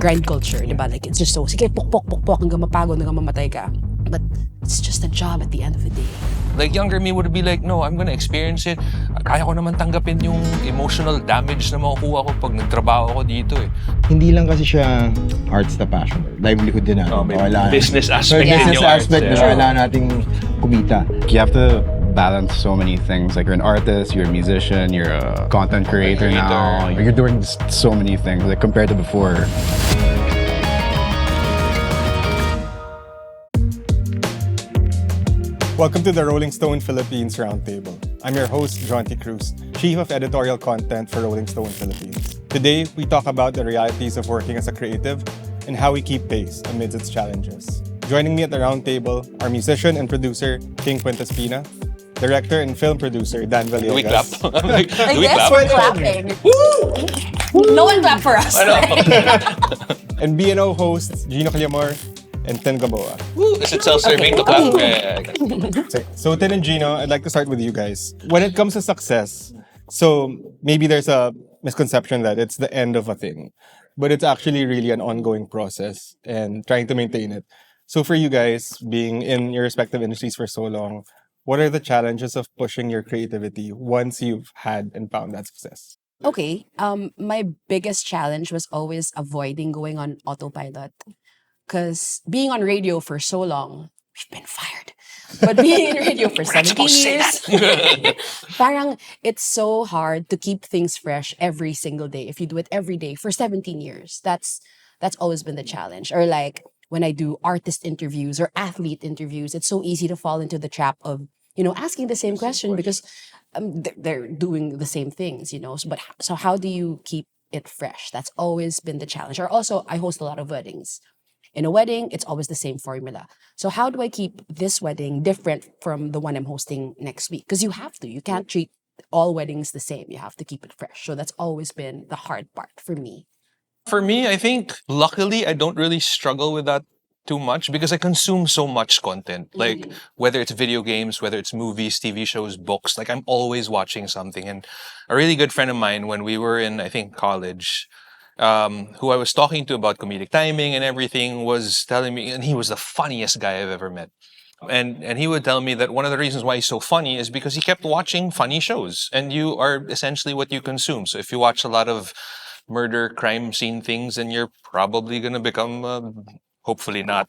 grind culture, diba? Like, it's just so, sige, pok, hanggang mapagod, hanggang mamatay ka. But it's just a job at the end of the day. Like, younger me would be like, no, I'm gonna experience it. Kaya ko naman tanggapin yung emotional damage na makukuha ko pag nagtrabaho ako dito eh. Hindi lang kasi siya arts na passion. Livelihood din natin. Business aspect din yung arts. Wala nating kumita. You have to balance so many things. Like, you're an artist, you're a musician, you're a content creator now. You're doing so many things, like, compared to before. Welcome to the Rolling Stone Philippines Roundtable. I'm your host, Jonty Cruz, Chief of Editorial Content for Rolling Stone Philippines. Today, we talk about the realities of working as a creative and how we keep pace amidst its challenges. Joining me at the roundtable are musician and producer King Puentespina, director and film producer Dan Villegas. Do we clap? I guess we're clapping. Woo! No one clap for us. And B&O hosts Gino, Quillamor, and Gamboa. Is it self-serving to clap? So Tin and Gino, I'd like to start with you guys. When it comes to success, so maybe there's a misconception that it's the end of a thing, but it's actually really an ongoing process and trying to maintain it. So for you guys, being in your respective industries for so long, what are the challenges of pushing your creativity once you've had and found that success? Okay, my biggest challenge was always avoiding going on autopilot. Because being on radio for so long, we've been fired. But being in radio for 17 years, parang it's so hard to keep things fresh every single day. If you do it every day for 17 years, that's always been the challenge. Or like when I do artist interviews or athlete interviews, it's so easy to fall into the trap of, asking the same question because they're doing the same things, So how do you keep it fresh? That's always been the challenge. Or also, I host a lot of weddings. In a wedding, it's always the same formula. So how do I keep this wedding different from the one I'm hosting next week? Because you have to. You can't treat all weddings the same. You have to keep it fresh. So that's always been the hard part for me. For me, I think, luckily, I don't really struggle with that too much because I consume so much content. Like, whether it's video games, whether it's movies, TV shows, books, like I'm always watching something. And a really good friend of mine, when we were in, I think, college, who I was talking to about comedic timing and everything, was telling me, and he was the funniest guy I've ever met. And he would tell me that one of the reasons why he's so funny is because he kept watching funny shows. And you are essentially what you consume. So if you watch a lot of murder, crime scene things, then you're probably going to become, hopefully not,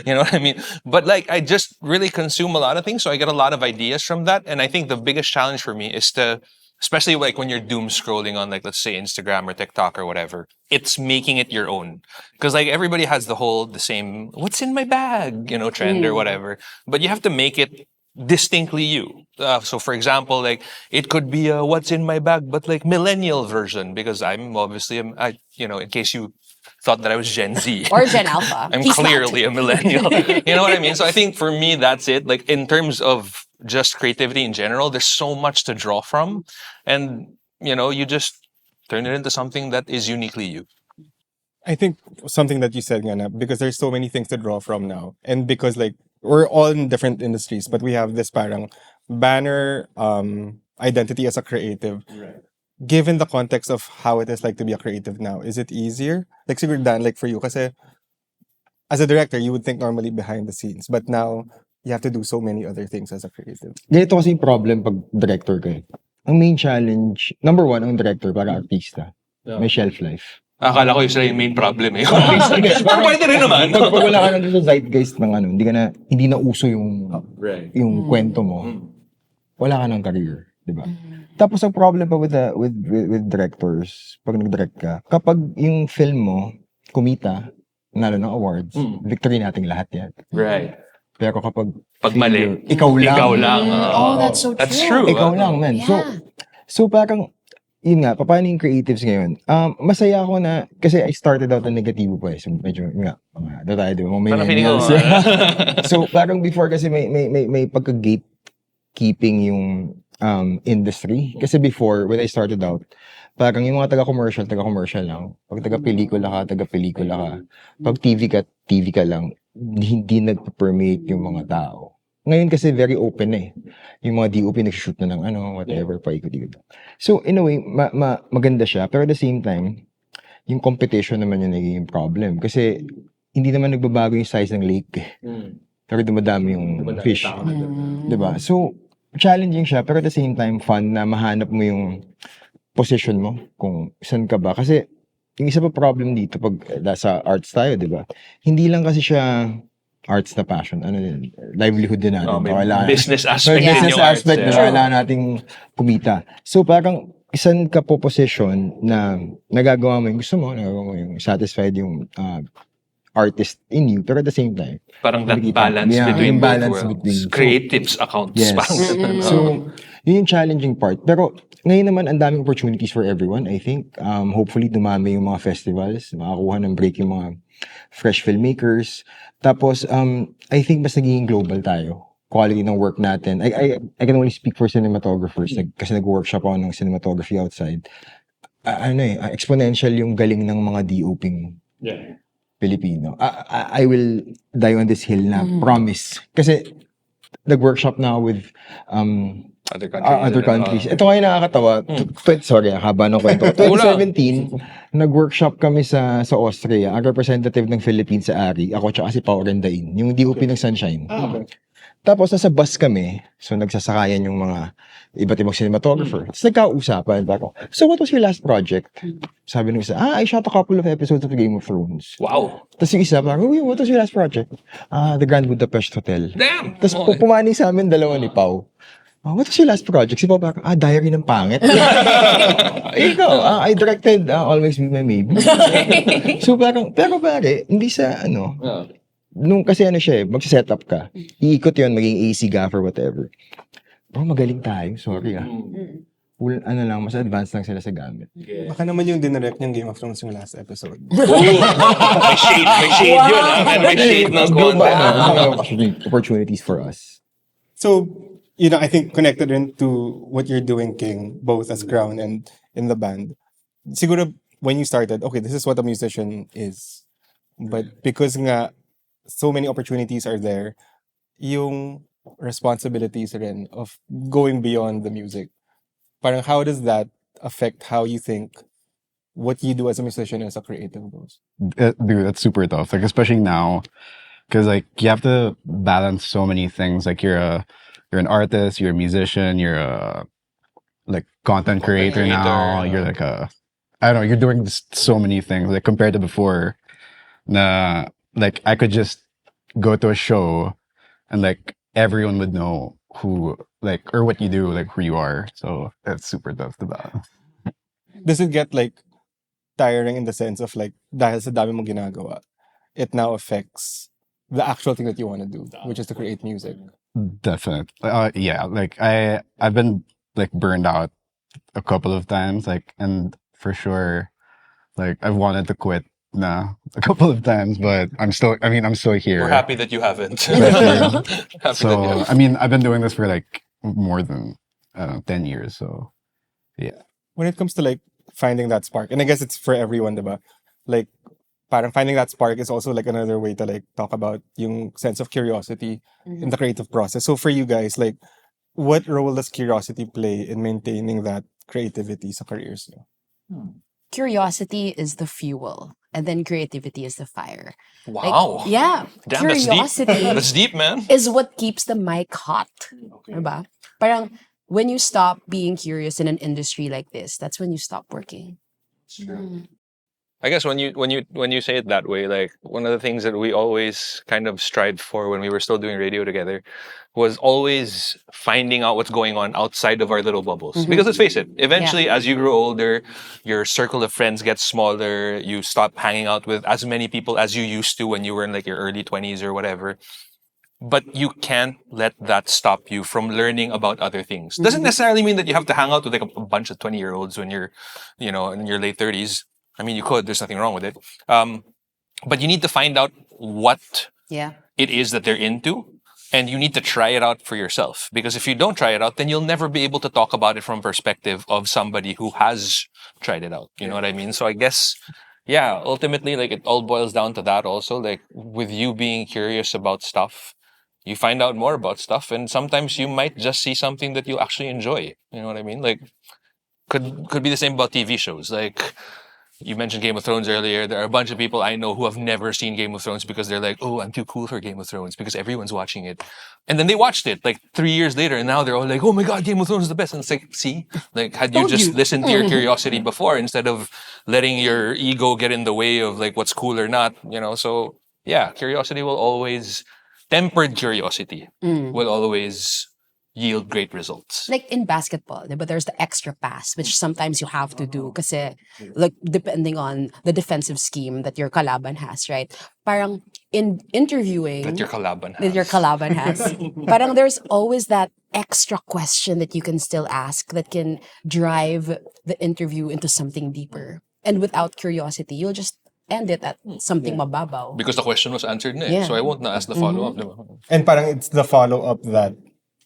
you know what I mean? But like, I just really consume a lot of things. So I get a lot of ideas from that. And I think the biggest challenge for me is to, especially like when you're doom scrolling on, like, let's say Instagram or TikTok or whatever, it's making it your own. Because like everybody has the same, what's in my bag, trend or whatever. But you have to make it distinctly you. So for example, like it could be a what's in my bag, but like millennial version, because I'm obviously, in case you thought that I was Gen Z. Or Gen Alpha. I'm clearly a millennial. You know what I mean? So I think for me, that's it. Like in terms of just creativity in general, there's so much to draw from. And, you just turn it into something that is uniquely you. I think something that you said, Ngana, because there's so many things to draw from now. And because like we're all in different industries, but we have this parang banner identity as a creative. Right. Given the context of how it is like to be a creative now, is it easier? Like siguro Dan, like for you, kasi as a director, you would think normally behind the scenes. But now, you have to do so many other things as a creative. Ganito kasi yung problem pag director ka eh. Ang main challenge, number one, ang director para artista. May shelf life. Akala ko yung main problem eh. Pero pwede rin naman. Pag wala ka na sa zeitgeist ng hindi na uso yung kwento mo, wala ka ng career, di ba? Tapos ang problem pa with directors, pag nag-direct ka, kapag yung film mo, kumita, nalo ng awards, victory nating lahat yan. Right. Pero kapag mali, ikaw lang. Oh, that's so true. That's true. Ikaw lang, man. Yeah. So parang, yun nga, paano yung creatives ngayon? Masaya ako na, kasi I started out na negatibo pa eh. So medyo, doon tayo, mga millennials. So parang before kasi may pagka-gatekeeping yung industry. Kasi before, when I started out, parang yung mga taga-commercial lang. Pag taga-pelikula ka. Pag TV ka lang. Hindi nagpa-permeate yung mga tao. Ngayon kasi very open eh. Yung mga DOP nag-shoot na ng whatever, paikot-ikot. So in a way, maganda siya. Pero at the same time, yung competition naman yung naging problem. Kasi hindi naman nagbabago yung size ng lake. Pero dumadami yung fish. Diba? So, challenging siya, pero at the same time, fun na mahanap mo yung position mo kung saan ka ba. Kasi, yung isa pa problem dito pag nasa arts tayo, di ba? Hindi lang kasi siya arts na passion. Ano din, livelihood din natin. May Kailangan- business may aspect. business in yung arts, aspect yeah. na kailangan nating kumita. So, parang isan ka po position na nagagawa mo yung gusto mo, nagagawa mo yung satisfied yung artist in you, pero at the same time, Parang that kumikita. balance Yeah, between yung both balance worlds. between. So, Creatives accounts. yes. Parang So, yun yung challenging part. Pero, ngayon naman, ang daming opportunities for everyone, I think. Hopefully, dumami yung mga festivals, makakuha ng break yung mga fresh filmmakers. Tapos, I think mas naging global tayo. Quality ng work natin. I can only speak for cinematographers kasi nag-workshop ako ng cinematography outside. Exponential yung galing ng mga DOPing Filipino. I will die on this hill na promise. Kasi nag-workshop na ako with other countries. Ito ngayon nakakatawa. Sorry, haba ng kwento. 2017, nag-workshop kami sa Austria. Ang representative ng Philippines sa ARI, ako tsaka si Pao Rendain, yung DOP ng Sunshine. Tapos nasa bus kami, so nagsasakayan yung mga iba't ibang cinematographer. Tapos nagkausapan ako, so what was your last project? Sabi nung isa, I shot a couple of episodes of Game of Thrones. Wow. Tapos yung isa, parang, what was your last project? The Grand Budapest Hotel. Damn! Tapos pumaning sa amin dalawa ni Pao. What was your last project? Si Pao parang, Diary ng Pangit. Ikaw, I directed Always Be My Maybe. So parang, pero pare, hindi sa nung kasi siya magsiset up ka, iikot yun, maging AC gaffer, whatever. Bro, magaling tayo, sorry mas advanced lang sila sa gamit. Baka naman yung dinirect yung Game of Thrones yung last episode. May shade yun. May shade ng content. Opportunities for us. So, I think connected into what you're doing, King, both as crwn and in the band. Siguro, when you started, okay, this is what a musician is. But because nga, so many opportunities are there, yung responsibilities rin of going beyond the music. Parang how does that affect how you think what you do as a musician and as a creative goes? Dude, that's super tough. Like, especially now, because like you have to balance so many things. Like you're an artist, you're a musician, you're a like content creator now. You're like I don't know, you're doing so many things. Like compared to before, na like I could just go to a show and like everyone would know who like or what you do, like who you are. So that's super tough to balance. Does it get like tiring in the sense of like dahil sa dami mong ginagawa, it now affects the actual thing that you want to do, which is to create music? Definitely. Yeah, like I've been like burned out a couple of times, like, and for sure, like I've wanted to quit a couple of times, but I'm still here. We're happy that you haven't. So, I mean, I've been doing this for like more than 10 years. So, yeah. When it comes to like finding that spark, and I guess it's for everyone, diba? Like, parang finding that spark is also like another way to like talk about yung sense of curiosity in the creative process. So for you guys, like, what role does curiosity play in maintaining that creativity sa careers nyo? Curiosity is the fuel, and then creativity is the fire. Wow. Like, yeah. Damn, that's deep. Curiosity That's deep, man. is what keeps the mic hot. Diba? Parang, when you stop being curious in an industry like this, that's when you stop working. I guess when you say it that way, like one of the things that we always kind of strived for when we were still doing radio together was always finding out what's going on outside of our little bubbles. Because let's face it, eventually as you grow older, your circle of friends gets smaller, you stop hanging out with as many people as you used to when you were in like your early 20s or whatever. But you can't let that stop you from learning about other things. Doesn't necessarily mean that you have to hang out with like a bunch of 20-year-olds when you're, in your late 30s. I mean, you could. There's nothing wrong with it. But you need to find out what it is that they're into, and you need to try it out for yourself. Because if you don't try it out, then you'll never be able to talk about it from perspective of somebody who has tried it out. You know what I mean? So I guess, ultimately, like it all boils down to that also. Like with you being curious about stuff, you find out more about stuff, and sometimes you might just see something that you actually enjoy. You know what I mean? Like could be the same about TV shows. Like you mentioned Game of Thrones earlier. There are a bunch of people I know who have never seen Game of Thrones because they're like, oh, I'm too cool for Game of Thrones because everyone's watching it. And then they watched it like 3 years later, and now they're all like, oh my God, Game of Thrones is the best. And it's like, see, like, had you Told just you. listened to your curiosity before instead of letting your ego get in the way of like what's cool or not, So, yeah, curiosity will always, tempered curiosity will always yield great results. Like in basketball, but there's the extra pass, which sometimes you have to do kasi like depending on the defensive scheme that your kalaban has, right? Parang in interviewing That your kalaban that your has. kalaban has, parang there's always that extra question that you can still ask that can drive the interview into something deeper. And without curiosity, you'll just end it at something mababaw. Because the question was answered na eh. Yeah. So I won't na ask the follow-up. Diba? And parang it's the follow-up that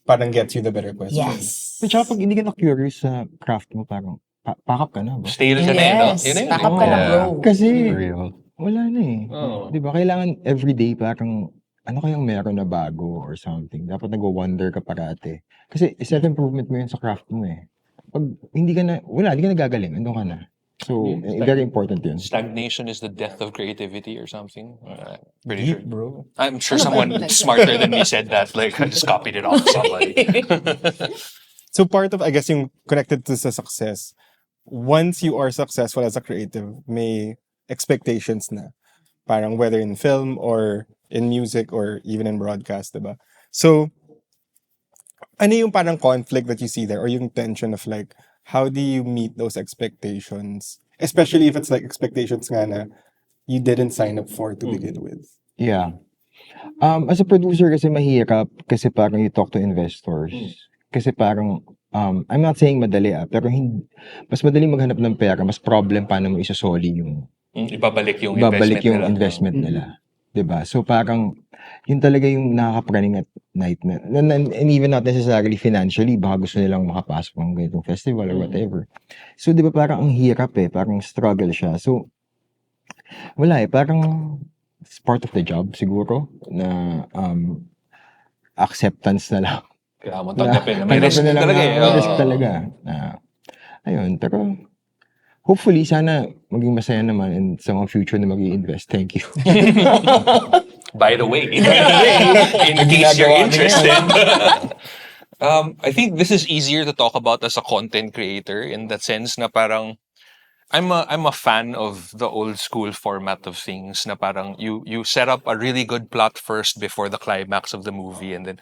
parang gets you the better question. Yes. But tsaka pag hindi ka na curious sa craft mo, parang pack up ka na ba? Stale ka na eh, no? Yes. Yun na yun. Pack up ka na, Yeah. bro. Kasi For real. wala na eh. Oo. Di ba? Kailangan everyday parang ano kayang meron na bago or something. Dapat nag-wonder ka parate. Kasi self-improvement mo yun sa craft mo eh. Pag hindi ka na, hindi ka na gagaling, andun ka na. So, very important yun. Stagnation is the death of creativity or something. Pretty Deep, sure. bro. I'm sure someone smarter than me said that. Like, I just copied it off somebody. So part of, I guess, yung connected to sa success, once you are successful as a creative, may expectations na. Parang whether in film or in music or even in broadcast, diba? So, ano yung parang conflict that you see there or yung tension of like, how do you meet those expectations? Especially if it's like expectations nga na you didn't sign up for to begin with. Yeah. As a producer kasi mahirap kasi parang you talk to investors. Kasi parang, I'm not saying madali pero mas madali maghanap ng pera, mas problem paano mo isosoli yung Ibabalik yung investment nila. 'Di ba? So parang yun talaga yung nakakapraning at night na, and even not necessarily financially, baka gusto nilang makapasok ng ganitong festival or whatever. So 'di ba parang ang hirap parang struggle siya. So wala parang it's part of the job siguro na acceptance na lang. Kaya mo tanggapin. May risk Tanggapin na lang talaga eh. may risk talaga. Ayun, pero hopefully, sana maging masaya naman and sa mga future na mag-i-invest. Thank you. By the way, in case you're interested, I think this is easier to talk about as a content creator in that sense na parang I'm a fan of the old school format of things na parang you set up a really good plot first before the climax of the movie and then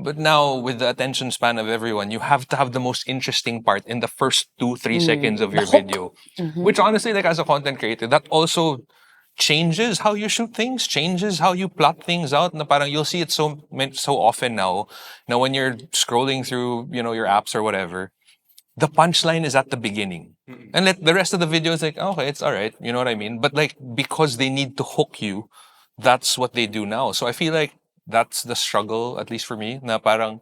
but now with the attention span of everyone, you have to have the most interesting part in the first 2-3 seconds of your video. Which honestly, like as a content creator, that also changes how you shoot things, changes how you plot things out. Na parang you'll see it so often now. Now when you're scrolling through, your apps or whatever, the punchline is at the beginning. And the rest of the video is like, okay, it's all right. You know what I mean? But like, because they need to hook you, that's what they do now. So I feel like that's the struggle, at least for me, na parang,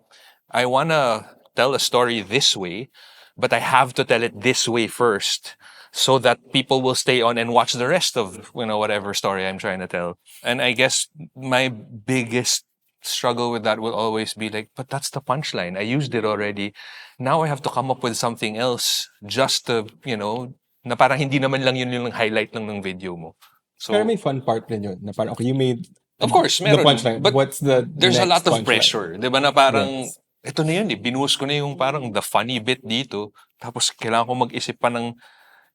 I wanna tell a story this way, but I have to tell it this way first so that people will stay on and watch the rest of, whatever story I'm trying to tell. And I guess my biggest struggle with that will always be like, but that's the punchline. I used it already. Now I have to come up with something else just to, na parang hindi naman lang yun yung highlight lang ng video mo. So, Pero may fun part rin yun. Na parang, okay, you made of course, the meron. punchline. But what's the there's a lot next of punchline? pressure. Di ba na parang, ito na yun binuhos ko na yung parang the funny bit dito. Tapos kailangan ko mag-isip pa ng,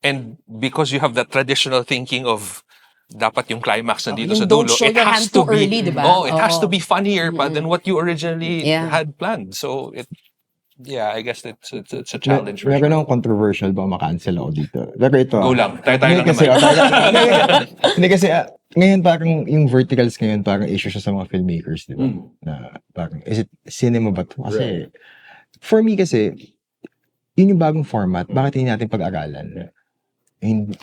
and because you have that traditional thinking of, dapat yung climax na dito sa don't dulo, show it your has hand to too be, early, di ba? it has to be funnier pa than what you originally Yeah. had planned. So yeah, I guess it's a challenge. For Meron sure. akong controversial ba makancel ako dito. Pero ito. Go lang. Tayo lang kasi, naman. Hindi kasi, ngayon parang yung verticals ngayon parang issue siya sa mga filmmakers, di ba? Na parang, is it cinema ba to? Kasi, for me kasi, yun yung bagong format. Bakit hindi natin pag-aralan?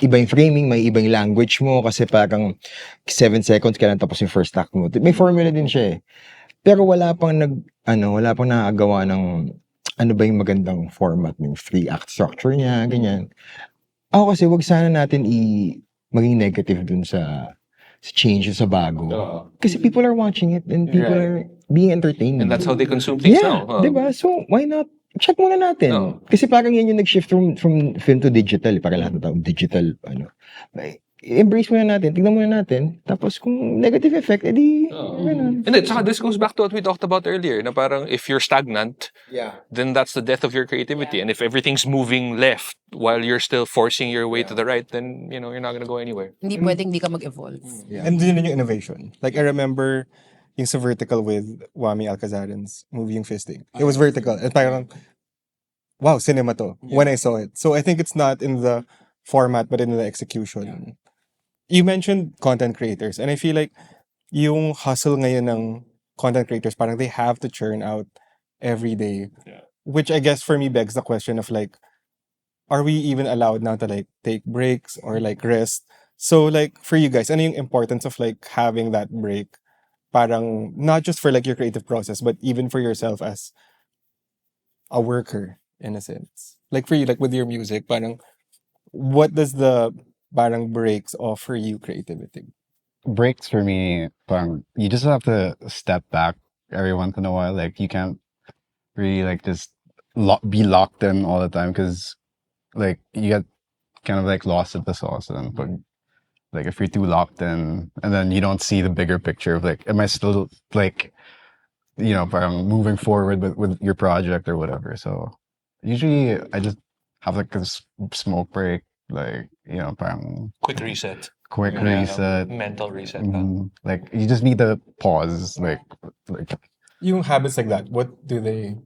Iba yung framing, may ibang language mo kasi parang 7 seconds kailan tapos yung first act mo. May formula din siya Pero wala pang nakagawa ng ano ba yung magandang format ng 3-act structure niya, ganyan. Ako kasi wag sana natin maging negative dun sa change sa bago. Kasi people are watching it and people are being entertained. And that's how they consume things now. Diba? So, why not check muna natin. Oo. Kasi parang yan yung nag-shift from film to digital. Para lahat ng tao, digital, embrace muna natin, tignan muna natin. Tapos kung negative effect, edi, ganun. And then, saka this goes back to what we talked about earlier, na parang if you're stagnant, Yeah. then that's the death of your creativity. And if everything's moving left while you're still forcing your way to the right, then, you're not gonna go anywhere. Hindi pwedeng di ka mag-evolve. Yeah. And yun yung innovation. Like, I remember yung sa vertical with Wami Alcazaran's movie yung Fisting. It was vertical. And parang, wow, cinema to. When I saw it. So I think it's not in the format, but in the execution. You mentioned content creators. And I feel like yung hustle ngayon ng content creators, parang they have to churn out every day. Which I guess for me begs the question of like, are we even allowed now to like take breaks or like rest? So like for you guys, ano yung importance of like having that break? Parang not just for like your creative process, but even for yourself as a worker in a sense. Like for you, like with your music, parang what does the parang breaks offer you creativity? Breaks for me, you just have to step back every once in a while. Like you can't really like just be locked in all the time because like you get kind of like lost in the sauce and but like if you're too locked in and then you don't see the bigger picture of like am I still like parang moving forward with your project or whatever. So usually I just have like a smoke break, like parang Quick reset. quick reset, Mental reset. like you just need to pause, like Yung habits like that, what do they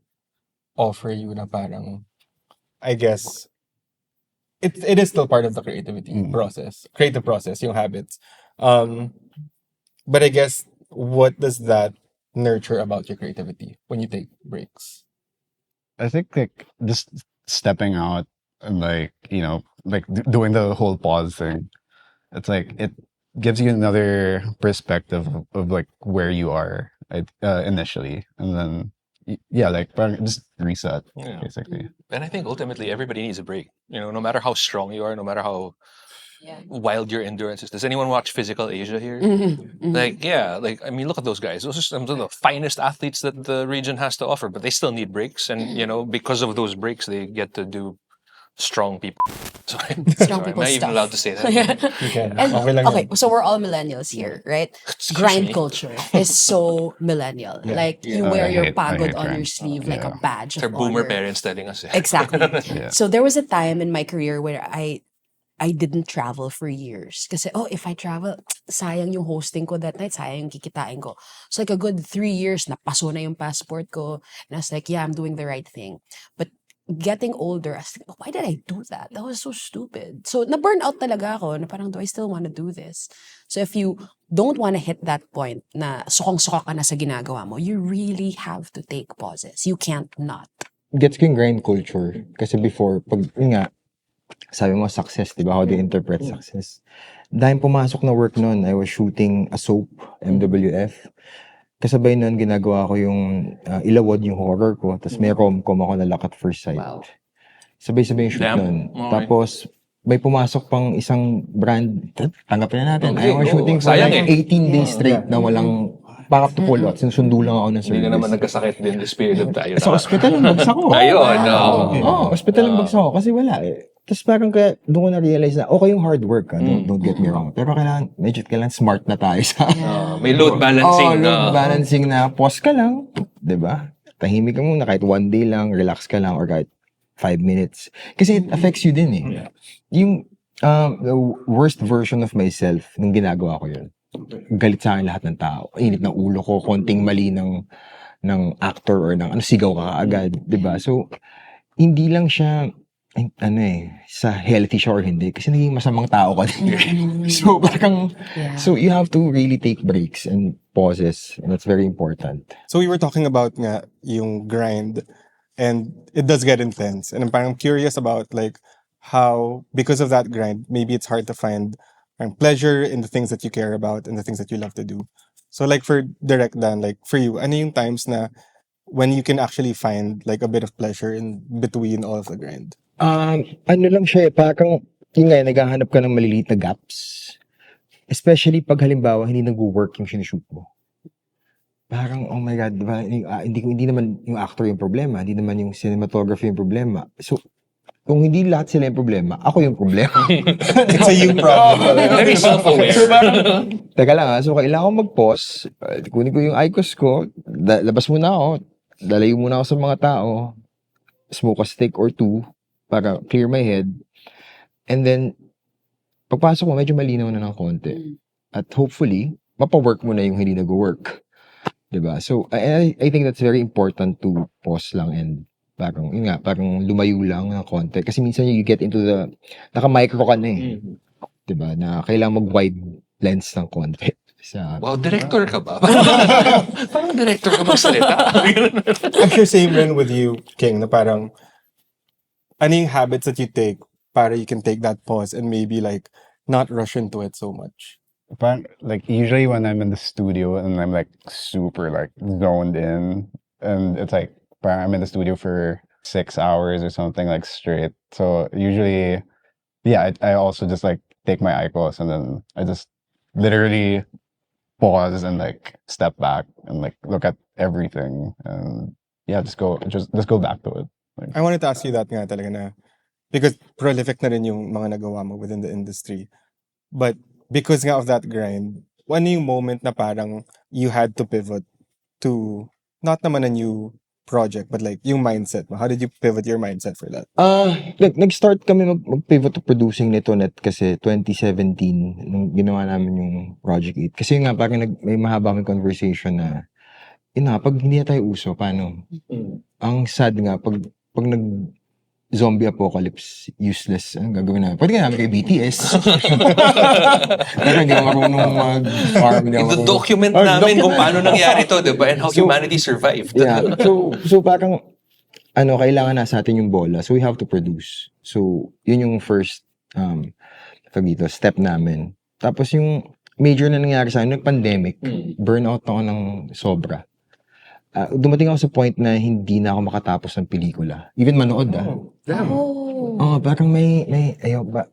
offer you na parang, I guess, it is still part of the creative process, yung habits. But I guess, what does that nurture about your creativity when you take breaks? I think like just stepping out and like doing the whole pause thing. It's like it gives you another perspective of like where you are initially, and then like parang just reset basically. And I think ultimately everybody needs a break. No matter how strong you are, no matter how wild your endurance is. Does anyone watch Physical Asia here? Like, I mean, look at those guys. Those are some of the finest athletes that the region has to offer, but they still need breaks. And, because of those breaks, they get to do strong people. Sorry, Strong I'm people not even stuff. allowed to say that. You can. And, Okay lang okay, yun. so we're all millennials here, right? Excuse Grind me. culture is so millennial. Like you wear I your hate pagod on your grind. sleeve like a badge They're of boomer honor. parents telling us. Exactly. Yeah. So there was a time in my career where I didn't travel for years. Kasi, if I travel, sayang yung hosting ko that night, sayang yung kikitain ko. So like a good 3 years, napaso na yung passport ko. And I was like, yeah, I'm doing the right thing. But getting older, I was like, why did I do that? That was so stupid. So na-burnout talaga ako na parang, do I still want to do this? So if you don't want to hit that point na sukong-suka ka na sa ginagawa mo, you really have to take pauses. You can't not. Gets ko yung grind culture. Kasi before, yun nga, sabi mo success, di ba? How do you interpret success? Dahil pumasok na work noon, I was shooting a soap, MWF. Kasabay noon, ginagawa ko yung ilawod yung horror ko. Tapos may rom-com ako na Lock at First Sight. Wow. Sabay-sabay yung shoot Damn. noon. Okay. Tapos, may pumasok pang isang brand. Tanggapin na natin. Okay, I was shooting for sayang like 18 days straight na walang backup to pull out. Sinusundo lang ako ng service. Hindi ka naman nagkasakit din this period of time. Sa hospital ang bagsak ko. Ayun, Hospital ang bagsak ko. Kasi wala eh. Tapos parang kaya doon ko na-realize na okay yung hard work. Don't get me wrong. Pero kailangan smart na tayo sa... May load balancing. load balancing na pause ka lang. 'Di ba? Tahimik ka muna kahit 1 day lang, relax ka lang or kahit 5 minutes. Kasi it affects you din eh. Yung the worst version of myself nung ginagawa ko yun. Galit sa akin lahat ng tao. Init ng ulo ko, konting mali ng actor or ng sigaw ka agad, 'di ba? So hindi lang siya sa healthy siya or hindi kasi naging masamang tao ka din. So parang so you have to really take breaks and pauses, and that's very important. So we were talking about nga yung grind, and it does get intense. And I'm parang curious about like how, because of that grind, maybe it's hard to find pleasure in the things that you care about and the things that you love to do. So like for Direct Dan, like for you, ano yung times na when you can actually find like a bit of pleasure in between all of the grind? Ano lang siya parang yun nga, naghahanap ka ng maliliit na gaps. Especially pag halimbawa hindi nag-work yung sinushoot mo. parang, oh my God, diba, hindi naman yung actor yung problema, hindi naman yung cinematography yung problema. So, kung hindi lahat sila yung problema, ako yung problema. It's a you problem. Very self-aware. So, parang, teka lang so kailangan ko mag-pause, kunin ko yung IQOS ko, labas muna ako, dalayo muna ako sa mga tao, smoke a stick or two, para clear my head, and then, pagpasok mo, medyo malinaw na ng konti. At hopefully, mapawork mo na yung hindi nag-work. Diba? So, I think that's very important to pause lang and parang, yun nga, parang lumayo lang ng konti. Kasi minsan you get into the, naka-micro ka na eh. Diba? Na kailangan mag-wide lens ng konti. Wow, director ka ba? Parang director ka magsalita. I'm sure same rin with you, King, na parang, ano yung habits that you take para you can take that pause and maybe like, not rush into it so much? Parang, like usually when I'm in the studio and I'm like super like zoned in, and it's like parang I'm in the studio for 6 hours or something like straight. So usually, yeah, I also just like take my IQOS and then I just literally pause and like step back and like look at everything and yeah, just go back to it. Like, I wanted to ask you that nga talaga na, because prolific na rin yung mga nagawa mo within the industry. But because nga of that grind, ano yung moment na parang you had to pivot to not naman a new project, but like yung mindset mo? How did you pivot your mindset for that? Nag-start kami mag-pivot to producing nito net kasi 2017 nung ginawa namin yung Project 8. Kasi nga parang may mahaba kaming conversation na pag hindi na tayo uso, paano? Ang sad nga, pag zombie apocalypse, useless. Ang gagawin na? Pwede nga namin kay BTS. Pero hindi ako marunong mag-farm. Document namin kung paano nangyari to, diba? And how humanity survived. Yeah. So parang, kailangan nasa atin yung bola. So we have to produce. So, yun yung first, step namin. Tapos yung major na nangyari sa akin, nag-pandemic. Burnout ako ng sobra. Dumating ako sa point na hindi na ako makatapos ng pelikula. Even manood parang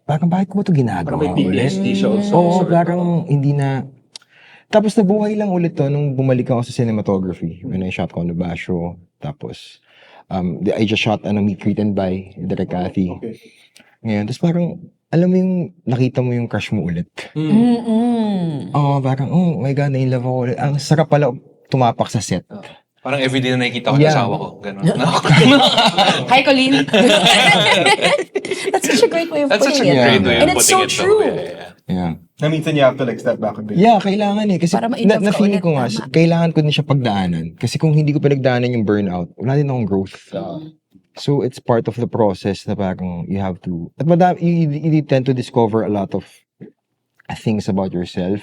parang bakit ko ba ito ginagawa? Parang may PTSD siya also. Parang hindi na. Tapos nabuhay lang ulit to nung bumalik ako sa cinematography. When I shot Basho. Tapos, I just shot Meet, Greet and Buy, Direct Cathy. Okay. Ngayon, tapos parang, alam mo yung nakita mo yung crush mo ulit. Parang, oh my God, na-in-love ako ulit. Ang sarap pala tumapak sa set. Parang everyday na nakikita ko yung asawa ko. Ganun. Hi, Colleen. That's such a great way of That's such a putting it. great way of And it's putting so it. true. Yeah. Na minsan you have to like step back a bit. Yeah, kailangan eh. Kasi Para ma-in-love ka na-feeling ulit, ko nga, tama. kailangan ko din siya pagdaanan. Kasi kung hindi ko pinagdaanan yung burnout, wala din akong growth. So, it's part of the process na parang you have to, at you tend to discover a lot of things about yourself.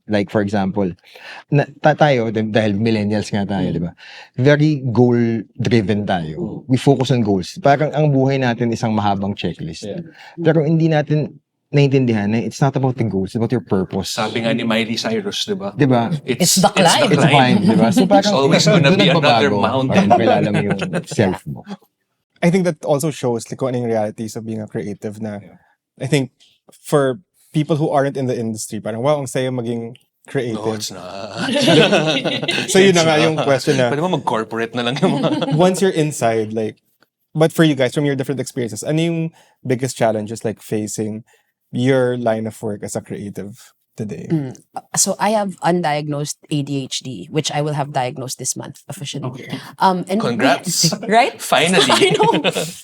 Like, for example, tayo, dahil millennials nga tayo, di ba? Very goal-driven tayo. We focus on goals. Parang ang buhay natin isang mahabang checklist. Pero hindi natin naiintindihan na it's not about the goals, it's about your purpose. Sabi nga ni Miley Cyrus, di ba? Di ba? It's the climb. It's fine, di ba? So parang, It's always gonna doon be another nagbabago. mountain. Parang makilala mo yung self mo. I think that also shows like kung ano yung realities of being a creative na I think for people who aren't in the industry, parang wow, ang saya maging creative. No, it's not. So yun na nga yung question na Pwede mo mag-corporate na lang yung mga... once you're inside, like, but for you guys, from your different experiences, ano yung biggest challenges like facing your line of work as a creative today? So I have undiagnosed ADHD, which I will have diagnosed this month officially. Okay. And Congrats. Right? Finally. I know.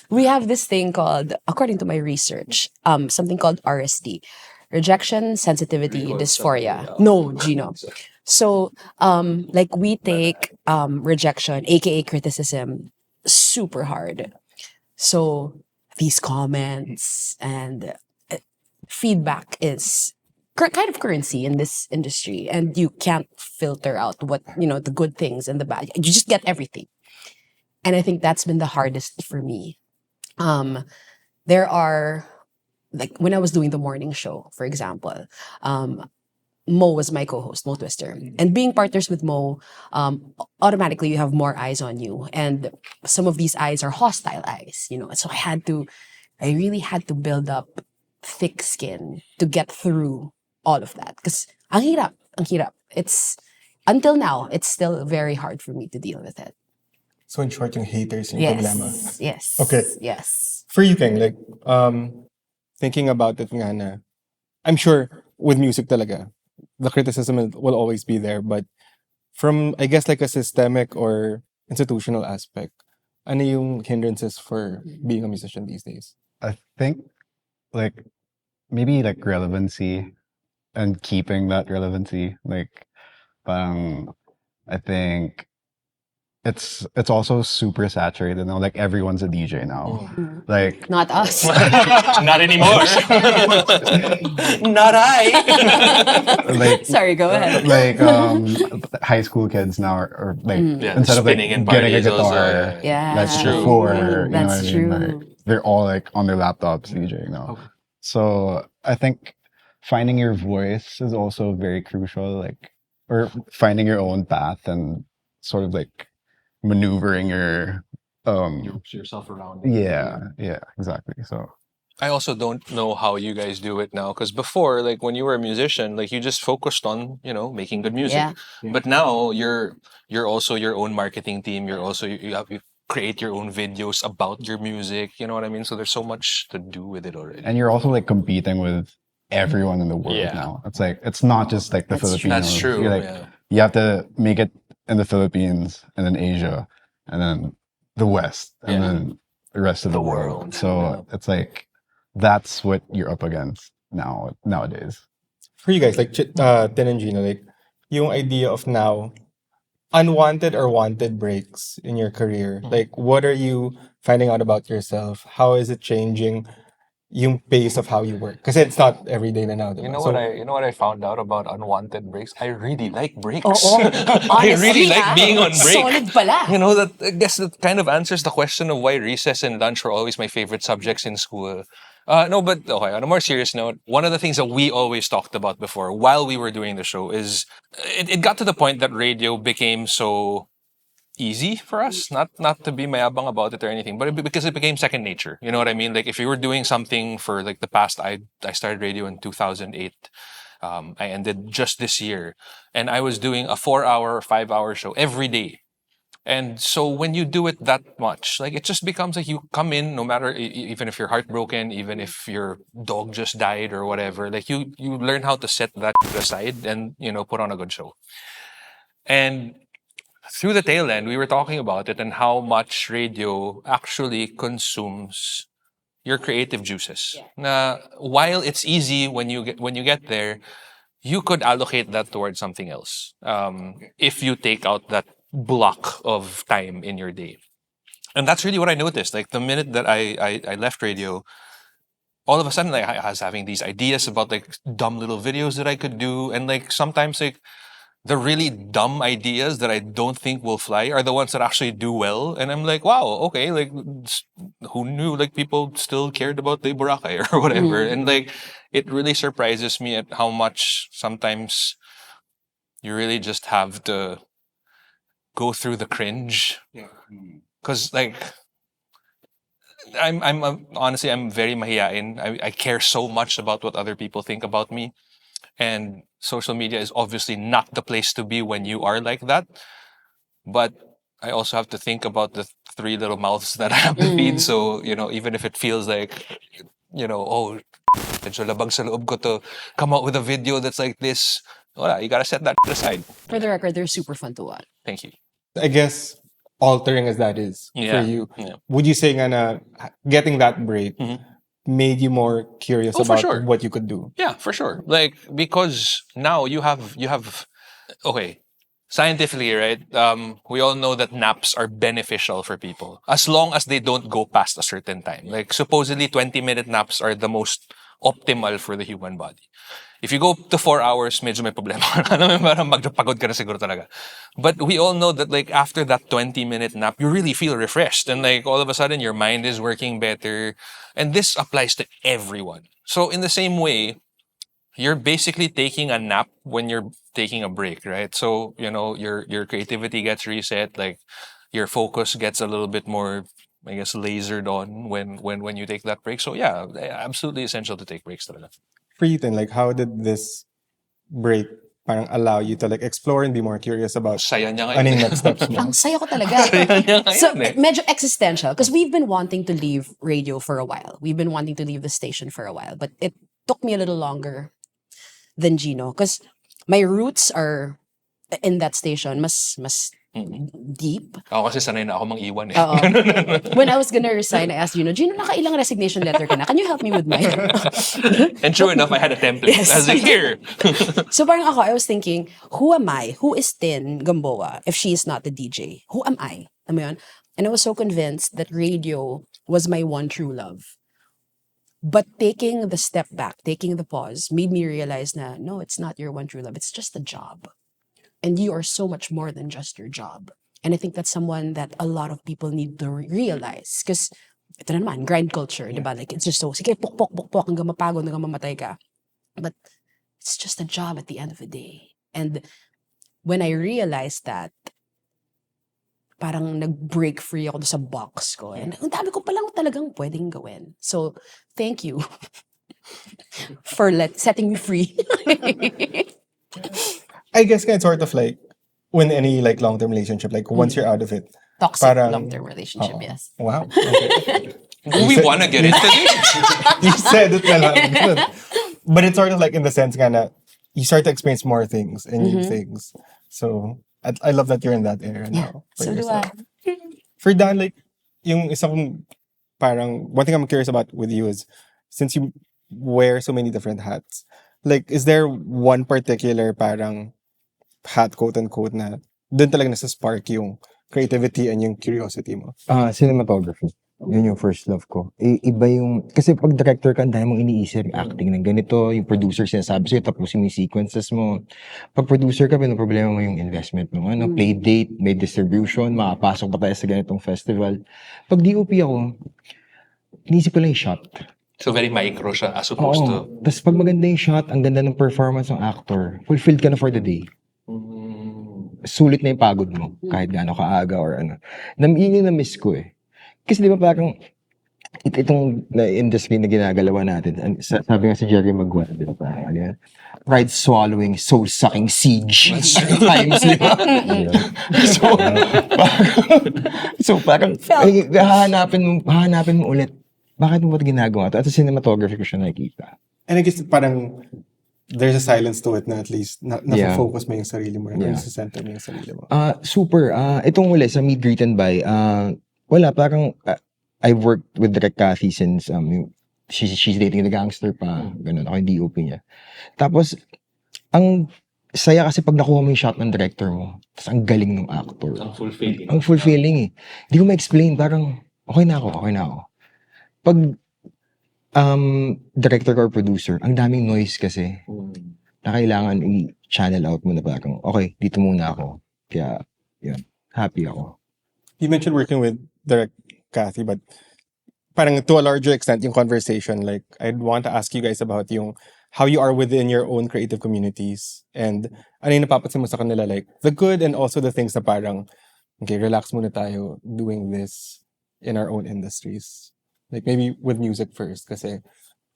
We have this thing called, according to my research, something called RSD. Rejection, sensitivity, dysphoria. No, Gino. So, like we take rejection, A.K.A. criticism, super hard. So, these comments and feedback is kind of currency in this industry, and you can't filter out what, the good things and the bad. You just get everything. And I think that's been the hardest for me. There are, like when I was doing the morning show, for example, Mo was my co-host, Mo Twister. And being partners with Mo, automatically you have more eyes on you. And some of these eyes are hostile eyes, So I really had to build up thick skin to get through all of that. Because ang hirap. It's until now, it's still very hard for me to deal with it. So in short, yung haters yung problema. Yes. Okay. Yes. For you, King, like, thinking about it nga na, I'm sure with music talaga, the criticism will always be there, but from, I guess, like a systemic or institutional aspect, ano yung hindrances for being a musician these days? I think like maybe like relevancy and keeping that relevancy. Like I think it's also super saturated now. Like everyone's a DJ now. Like Not us. Not anymore. Not I. like Sorry, go ahead. like high school kids now are like Yeah, instead of like spinning in getting a parties also, guitar Yeah. like That's true. before, you know That's what I mean? true. Like, they're all like on their laptops DJing now. So I think finding your voice is also very crucial, like or finding your own path and sort of like maneuvering your yourself around. yeah exactly. So I also don't know how you guys do it now because before, like when you were a musician, like you just focused on making good music. Yeah. But now you're also your own marketing team. You're also you create your own videos about your music. You know what I mean? So there's so much to do with it already. and you're also like competing with everyone in the world Yeah. now. It's like it's not just like the That's true. Filipinos. That's true. You're like yeah. you have to make it in the Philippines and then Asia and then the West and Yeah. then the rest of the, The world. world. So it's like that's what you're up against nowadays. For you guys, like Tin and Gino, like yung idea of now unwanted or wanted breaks in your career. Like what are you finding out about yourself? How is it changing yung pace of how you work? Because it's not every day na now. You diba? know So, what I found out about unwanted breaks? I really like breaks. Oo. I really Honestly, like being on break. Solid pala. You know, that I guess that kind of answers the question of why recess and lunch were always my favorite subjects in school. No, but okay, on a more serious note, one of the things that we always talked about before while we were doing the show is it got to the point that radio became so easy for us. Not to be mayabang about it or anything, but because it became second nature. You know what I mean? Like if you were doing something for like the past, I started radio in 2008. I ended just this year, and I was doing a 4-hour or 5-hour show every day. And so when you do it that much, like it just becomes like you come in, no matter even if you're heartbroken, even if your dog just died or whatever, like you learn how to set that aside and put on a good show. And through the tail end, we were talking about it and how much radio actually consumes your creative juices. Na while it's easy when you get there, you could allocate that towards something else. If you take out that block of time in your day. And that's really what I noticed. Like the minute that I left radio, all of a sudden like I was having these ideas about like dumb little videos that I could do. And like sometimes like the really dumb ideas that I don't think will fly are the ones that actually do well. And I'm like, wow, okay, like who knew like people still cared about the Boracay or whatever. And like it really surprises me at how much sometimes you really just have to go through the cringe. Cause like honestly I'm very mahiyain. I care so much about what other people think about me. And social media is obviously not the place to be when you are like that. But I also have to think about the three little mouths that I have to feed. So, even if it feels like, oh, medyo labag sa loob ko to come out with a video that's like this, wala, you gotta set that aside. For the record, they're super fun to watch. Thank you. I guess altering as that is for you, would you say nga na getting that break made you more curious Oh, for about sure. what you could do? Yeah, for sure. Like because now you have okay, scientifically, right? We all know that naps are beneficial for people as long as they don't go past a certain time. Like supposedly 20-minute naps are the most optimal for the human body. If you go to 4 hours, medyo may problema. Alam mo, parang magpagod ka na siguro talaga. But we all know that like after that 20-minute nap, you really feel refreshed. And like all of a sudden, your mind is working better. And this applies to everyone. So in the same way, you're basically taking a nap when you're taking a break, right? So, your creativity gets reset, like your focus gets a little bit more, I guess, lasered on when you take that break. So yeah, absolutely essential to take breaks talaga. For you then, like how did this break parang allow you to like explore and be more curious about Saya niya ano yung ngayon. next steps mo. Ang saya ko talaga. Saya niya ngayon So, eh. medyo existential. Because we've been wanting to leave radio for a while. We've been wanting to leave the station for a while. But it took me a little longer than Gino. Because my roots are in that station. Mas deep. Ako kasi sanay na ako mang-iwan eh. Oo. When I was gonna resign, I asked Gino, nakailang resignation letter ka na? Can you help me with mine? And sure enough, I had a template. Yes. I was like, here. So parang ako, I was thinking, who am I? Who is Tin Gamboa if she is not the DJ? Who am I? Alam mo yun? And I was so convinced that radio was my one true love. But taking the step back, taking the pause, made me realize na, no, it's not your one true love. It's just a job. And you are so much more than just your job. And I think that's someone that a lot of people need to realize. Because, ito na naman, grind culture, di ba? Like, it's just so, sige, pok, hanggang mapagod, hanggang mamatay ka. But it's just a job at the end of the day. And when I realized that, parang nag-break free ako sa box ko. And ang dami ko palang talagang pwedeng gawin. So, thank you for setting me free. I guess it's sort of like when any like long-term relationship, like once you're out of it, Toxic parang- long-term relationship, Oo. yes. Wow. Okay. Do we want to get into this? You said it na lang. But it's sort of like in the sense nga na you start to experience more things and new things. So I love that you're in that era now. for So do yourself. I. For Dan, like, yung isang parang, one thing I'm curious about with you is, since you wear so many different hats, like, is there one particular parang hat, quote unquote, na dun talaga nasa spark yung creativity and yung curiosity mo? Cinematography. Yun yung first love ko. Iba yung, kasi pag director ka, ang dami mong iniisip, acting ng ganito, yung producer sinasabi sa'yo, tapusin mo yung sequences mo. Pag producer ka, may problema mo yung investment mo. Play date, may distribution, makapasok pa tayo sa ganitong festival. Pag DOP ako, iniisip ko lang yung shot. So very micro siya as opposed to... Tapos pag maganda yung shot, ang ganda ng performance ng actor, fulfilled ka na for the day. Sulit na yung pagod mo, kahit gaano kaaga or ano. Yun yung na-miss ko eh. Kasi di ba parang, itong industry na ginagalawa natin, sabi nga si Jerry Maguire, di ba parang, ano yan? Pride swallowing, soul sucking siege times, di ba? So parang, hahanapin mo ulit. Bakit mo ba ginagawa ito? At sa cinematography ko siya nakikita. And I guess parang there's a silence to it na at least Yeah. focus mo yung sarili mo, Yeah. center mo yung sarili mo. Super. Itong uli, sa Meet, Greet, and Buy, wala, parang, I've worked with Direk Cathy since, she's dating the gangster pa, ganun, ako yung DOP niya. Tapos, ang saya kasi pag nakuha mo yung shot ng director mo, tapos ang galing ng actor. Ang fulfilling. Ang fulfilling eh. Hindi ko ma-explain, parang, okay na ako. Pag, director or producer, ang daming noise kasi, na kailangan i-channel out mo na parang, okay, dito muna ako. Kaya, yun, happy ako. You mentioned working with Direk Cathy, but parang to a larger extent, yung conversation, like, I'd want to ask you guys about yung how you are within your own creative communities and ano yung napapansin mo sa kanila, like, the good and also the things na parang, okay, relax muna tayo doing this in our own industries. Like, maybe with music first, kasi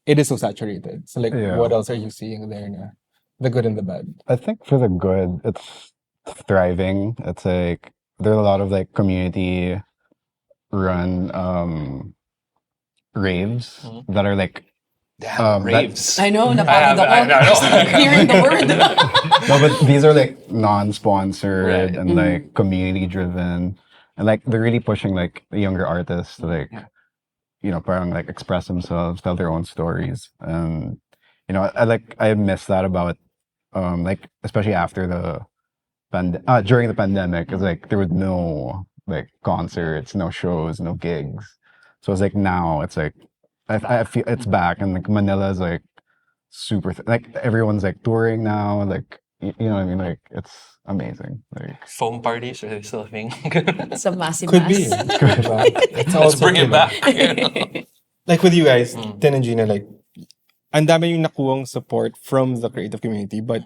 it is so saturated. So, like, Yeah. what else are you seeing there na the good and the bad? I think for the good, it's thriving. It's like there's a lot of like community run raves that are like Damn, that- raves. I know, napagod ako. I know. Hearing the word. no, but these are like non-sponsored Right. and like community driven, and like they're really pushing like the younger artists to like parang like express themselves, tell their own stories, and I miss that about like especially after the during the pandemic, it's like there was no like concerts, no shows, no gigs, so it's like now it's like I feel it's back, and like Manila's like super like everyone's like touring now, like you know what I mean, like it's amazing. Like Foam parties are they still a thing? Sa massive Could be. mass. It's Let's also bring it diba? back. Like with you guys, Tin and Gina, like, ang dami yung nakuwang support from the creative community, but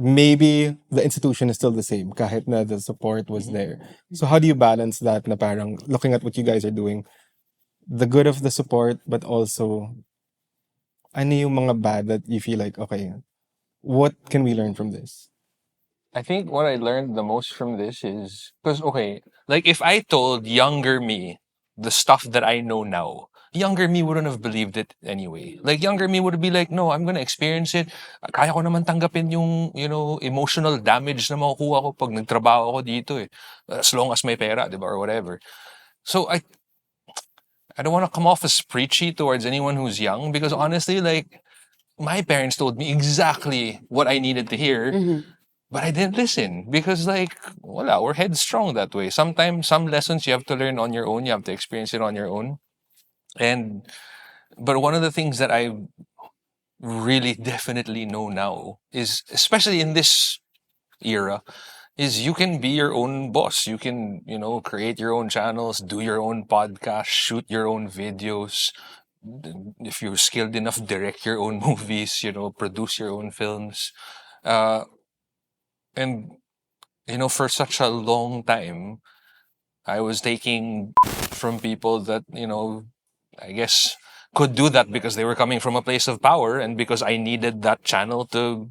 maybe the institution is still the same kahit na the support was there. So how do you balance that na parang looking at what you guys are doing, the good of the support, but also ano yung mga bad that you feel like, okay, What can we learn from this? I think what I learned the most from this is because okay, like if I told younger me the stuff that I know now, younger me wouldn't have believed it anyway. Like younger me would be like, no, I'm gonna experience it. Kaya ko naman tanggapin yung, emotional damage na makukuha ko pag nagtrabaho ako dito eh. As long as may pera, di ba, or whatever. So I don't want to come off as preachy towards anyone who's young because honestly, like my parents told me exactly what I needed to hear. But I didn't listen because, like, wala, we're headstrong that way. Sometimes, some lessons you have to learn on your own. You have to experience it on your own. But one of the things that I really definitely know now is, especially in this era, is you can be your own boss. You can, create your own channels, do your own podcast, shoot your own videos. If you're skilled enough, direct your own movies, produce your own films. And for such a long time, I was taking from people that, I guess could do that because they were coming from a place of power and because I needed that channel to,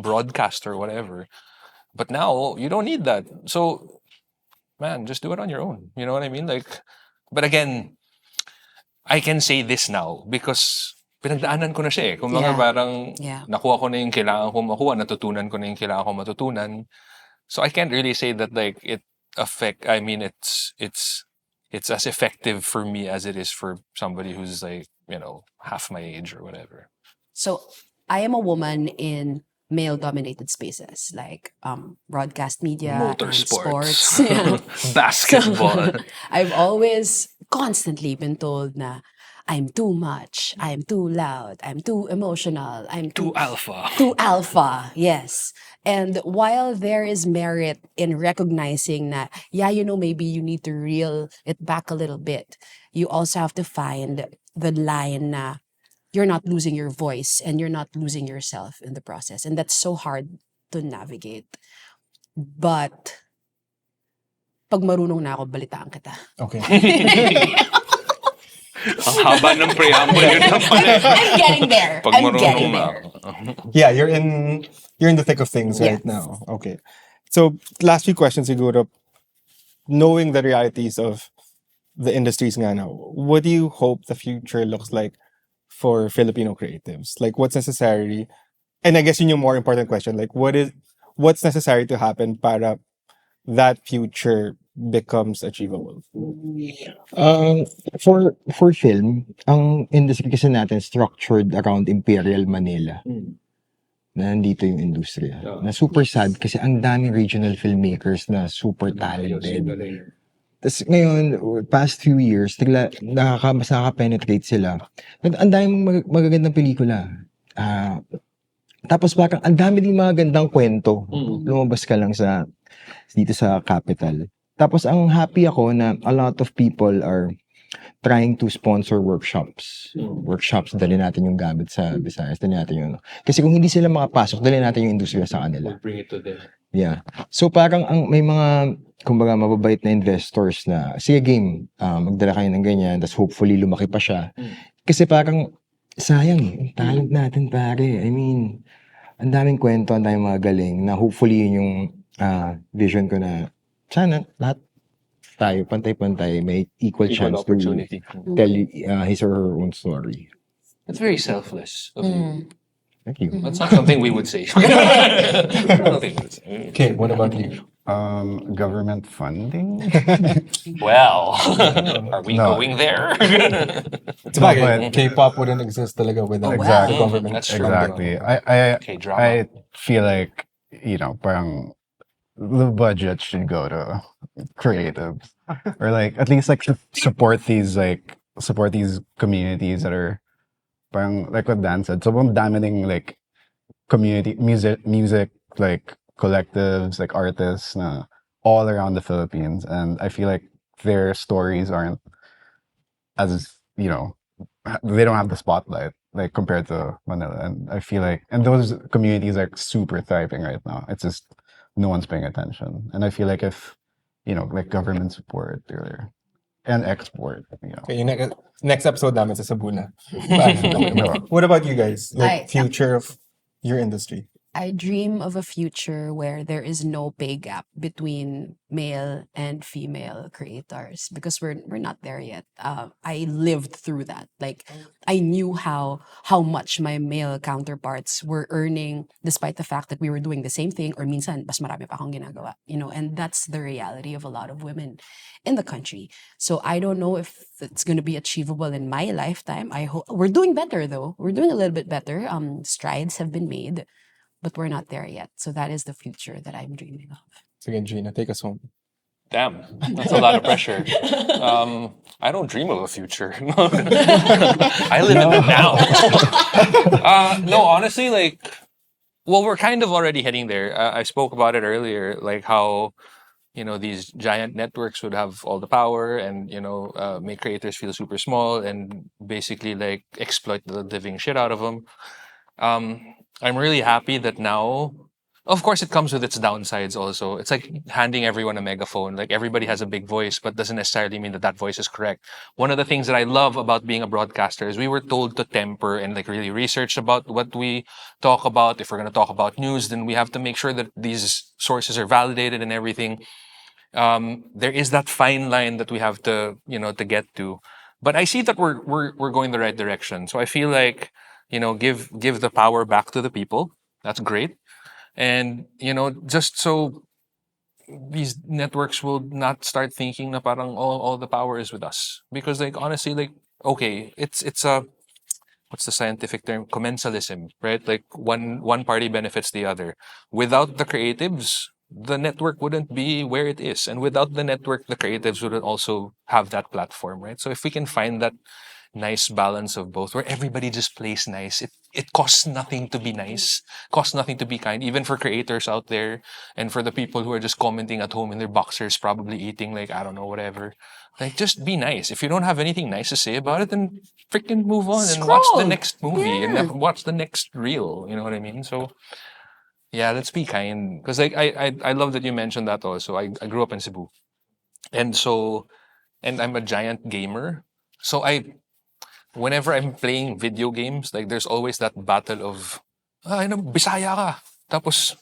broadcast or whatever. But now you don't need that. So, man, just do it on your own. You know what I mean? Like, but again, I can say this now because pinagdaanan ko na siya eh. Kung mga Yeah. parang Yeah. nakuha ko na yung kailangan ko makuha, natutunan ko na yung kailangan ko matutunan. So I can't really say that like it's as effective for me as it is for somebody who's like, half my age or whatever. So I am a woman in male-dominated spaces like broadcast media and sports. Yeah. Basketball. So, I've always constantly been told na I'm too much, I'm too loud, I'm too emotional, I'm Too alpha. too alpha, yes. And while there is merit in recognizing that, maybe you need to reel it back a little bit, you also have to find the line na you're not losing your voice and you're not losing yourself in the process. And that's so hard to navigate. But, pag marunong na ako, balitaan kita. Okay. Ang haba ng preamble yun na pala. I'm getting there. Pag I'm marunong getting na there. ako. Yeah, you're in the thick of things right Yes. now. Okay. So last few questions, siguro. Knowing the realities of the industries nga now, what do you hope the future looks like for Filipino creatives? Like what's necessary? And I guess yun yung more important question. Like what's necessary to happen para that future becomes achievable? For film, ang industry kasi natin structured around Imperial Manila. Na nandito yung industriya. Na super sad kasi ang daming regional filmmakers na super talented. Tapos ngayon, past few years, mas nakaka-penetrate sila. Ang daming magagandang pelikula. Tapos parang ang dami din mga gandang kwento. Lumabas ka lang dito sa capital. Tapos ang happy ako na a lot of people are trying to sponsor workshops. Workshops, dali natin yung gamit sa Visayas, dali natin yung kasi kung hindi sila makapasok, dali natin yung industriya sa kanila. Bring it to them. Yeah. So parang may mga, kumbaga, mababait na investors na, sige game, magdala kayo ng ganyan, tapos hopefully lumaki pa siya. Kasi parang, sayang ang talent natin pare. I mean, ang daming kwento, ang daming mga galing, na hopefully yun yung vision ko na, sana lahat tayo, pantay-pantay, may equal chance opportunity. to tell his or her own story. That's very selfless of you. Thank you. That's not something we would say. I don't think we would say. Okay, what about you? Government funding? Well, are we No. going there? Sabagay, K-pop wouldn't exist talaga without Exactly. the government. That's true. Exactly. I K-drama. feel like, parang the budget should go to creatives. Or like at least like support these communities that are parang like what Dan said. Sobrang dami ding like community music like collectives, like artists na all around the Philippines, and I feel like their stories aren't as they don't have the spotlight like compared to Manila, and I feel like those communities are super thriving right now. It's just no one's paying attention, and I feel like if like government support or and export, Okay, yung next episode namin sa Sabuna. What about you guys? Like Ay, future of your industry? I dream of a future where there is no pay gap between male and female creators because we're not there yet. I lived through that. Like I knew how much my male counterparts were earning despite the fact that we were doing the same thing or minsan mas marami pa akong ginagawa, and that's the reality of a lot of women in the country. So I don't know if it's going to be achievable in my lifetime. I hope we're doing better though. We're doing a little bit better. Strides have been made, but we're not there yet. So that is the future that I'm dreaming of. So again, Gina, take us home. Damn, that's a lot of pressure. I don't dream of a future. I live in it now. No, honestly, we're kind of already heading there. I spoke about it earlier, like how, these giant networks would have all the power and, make creators feel super small and basically like exploit the living shit out of them. I'm really happy that now, of course, it comes with its downsides also. It's like handing everyone a megaphone. Like everybody has a big voice, but doesn't necessarily mean that that voice is correct. One of the things that I love about being a broadcaster is we were told to temper and like really research about what we talk about. If we're going to talk about news, then we have to make sure that these sources are validated and everything. There is that fine line that we have to, to get to. But I see that we're going the right direction. So I feel like, give the power back to the people. That's great. And, just so these networks will not start thinking na parang all the power is with us. Because like honestly, like, okay, it's a what's the scientific term? Commensalism, right? Like one party benefits the other. Without the creatives, the network wouldn't be where it is. And without the network, the creatives wouldn't also have that platform, right? So if we can find that nice balance of both where everybody just plays nice, it costs nothing to be nice, costs nothing to be kind, even for creators out there and for the people who are just commenting at home in their boxers, probably eating like, I don't know, whatever. Like, just be nice. If you don't have anything nice to say about it, then freaking move on and watch the Scroll. next movie Yeah. and watch the next reel. You know what I mean? So, yeah, let's be kind. Because like I love that you mentioned that also. I grew up in Cebu, and I'm a giant gamer. So whenever I'm playing video games, like there's always that battle of, Bisaya ka, tapos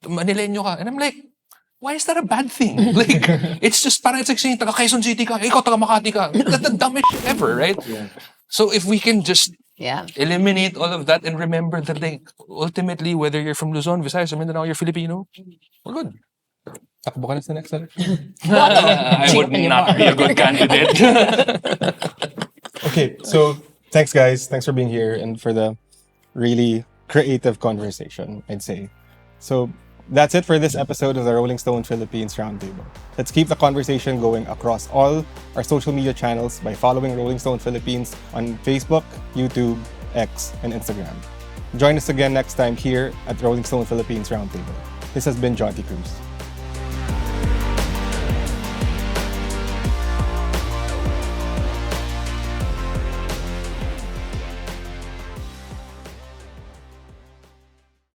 Manileño ka, and I'm like, why is that a bad thing? Like, it's like saying, taga Quezon City ka, ikaw taga Makati ka. That's the dumbest shit ever, right? Yeah. So if we can just Yeah. eliminate all of that and remember that, like, ultimately, whether you're from Luzon, Visayas, or Mindanao, you're Filipino, we're good. Takbo ka na sa next election. I would not be a good candidate. Okay, so thanks guys. Thanks for being here and for the really creative conversation, I'd say. So that's it for this episode of the Rolling Stone Philippines Roundtable. Let's keep the conversation going across all our social media channels by following Rolling Stone Philippines on Facebook, YouTube, X, and Instagram. Join us again next time here at Rolling Stone Philippines Roundtable. This has been Jonty Cruz.